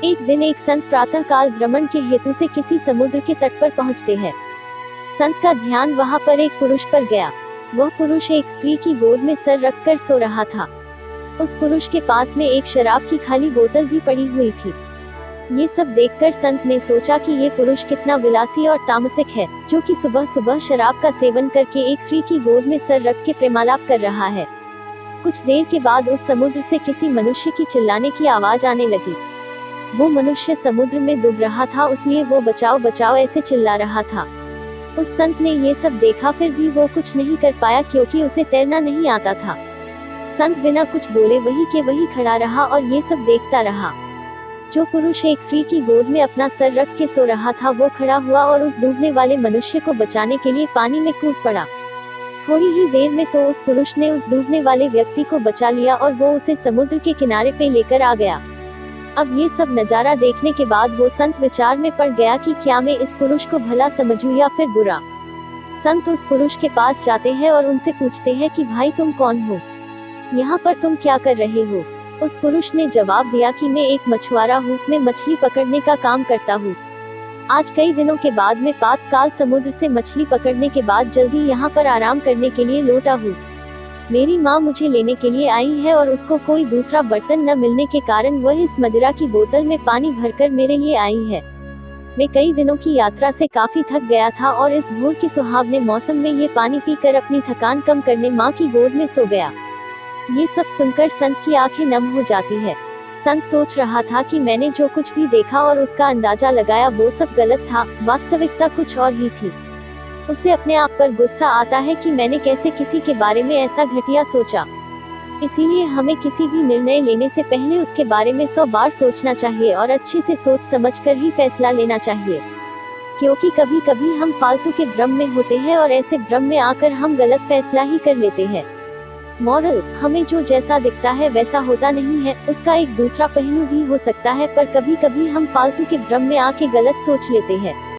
एक दिन एक संत प्रातःकाल भ्रमण के हेतु से किसी समुद्र के तट पर पहुंचते हैं। संत का ध्यान वहां पर एक पुरुष पर गया। वह पुरुष एक स्त्री की गोद में सर रखकर सो रहा था। उस पुरुष के पास में एक शराब की खाली बोतल भी पड़ी हुई थी। ये सब देखकर संत ने सोचा कि ये पुरुष कितना विलासी और तामसिक है, जो कि सुबह सुबह शराब का सेवन करके एक स्त्री की गोद में सर रख के प्रेमालाप कर रहा है। कुछ देर के बाद उस समुद्र से किसी मनुष्य की चिल्लाने की आवाज आने लगी। वो मनुष्य समुद्र में डूब रहा था, इसलिए वो बचाओ बचाओ ऐसे चिल्ला रहा था। उस संत ने ये सब देखा, फिर भी वो कुछ नहीं कर पाया क्योंकि उसे तैरना नहीं आता था। संत बिना कुछ बोले वहीं के वहीं खड़ा रहा और ये सब देखता रहा। जो पुरुष एक स्त्री की गोद में अपना सर रख के सो रहा था, वो खड़ा हुआ और उस डूबने वाले मनुष्य को बचाने के लिए पानी में कूद पड़ा। थोड़ी ही देर में तो उस पुरुष ने उस डूबने वाले व्यक्ति को बचा लिया और वो उसे समुद्र के किनारे पे लेकर आ गया। अब ये सब नजारा देखने के बाद वो संत विचार में पड़ गया कि क्या मैं इस पुरुष को भला समझूं या फिर बुरा। संत उस पुरुष के पास जाते हैं और उनसे पूछते हैं कि भाई तुम कौन हो, यहाँ पर तुम क्या कर रहे हो। उस पुरुष ने जवाब दिया कि मैं एक मछुआरा हूँ, मैं मछली पकड़ने का काम करता हूँ। आज कई दिनों के बाद मैं पातकाल समुद्र से मछली पकड़ने के बाद जल्दी यहाँ पर आराम करने के लिए लौटा हूँ। मेरी माँ मुझे लेने के लिए आई है और उसको कोई दूसरा बर्तन न मिलने के कारण वह इस मदिरा की बोतल में पानी भरकर मेरे लिए आई है। मैं कई दिनों की यात्रा से काफी थक गया था और इस भोर के सुहावने मौसम में ये पानी पीकर अपनी थकान कम करने माँ की गोद में सो गया। ये सब सुनकर संत की आंखें नम हो जाती है। संत सोच रहा था कि मैंने जो कुछ भी देखा और उसका अंदाजा लगाया वो सब गलत था, वास्तविकता कुछ और ही थी। उसे अपने आप पर गुस्सा आता है कि मैंने कैसे किसी के बारे में ऐसा घटिया सोचा। इसीलिए हमें किसी भी निर्णय लेने से पहले उसके बारे में 100 बार सोचना चाहिए और अच्छे से सोच समझकर ही फैसला लेना चाहिए, क्योंकि कभी कभी हम फालतू के भ्रम में होते हैं और ऐसे भ्रम में आकर हम गलत फैसला ही कर लेते हैं। मॉरल, हमें जो जैसा दिखता है वैसा होता नहीं है, उसका एक दूसरा पहलू भी हो सकता है, पर कभी कभी हम फालतू के भ्रम में आके गलत सोच लेते हैं।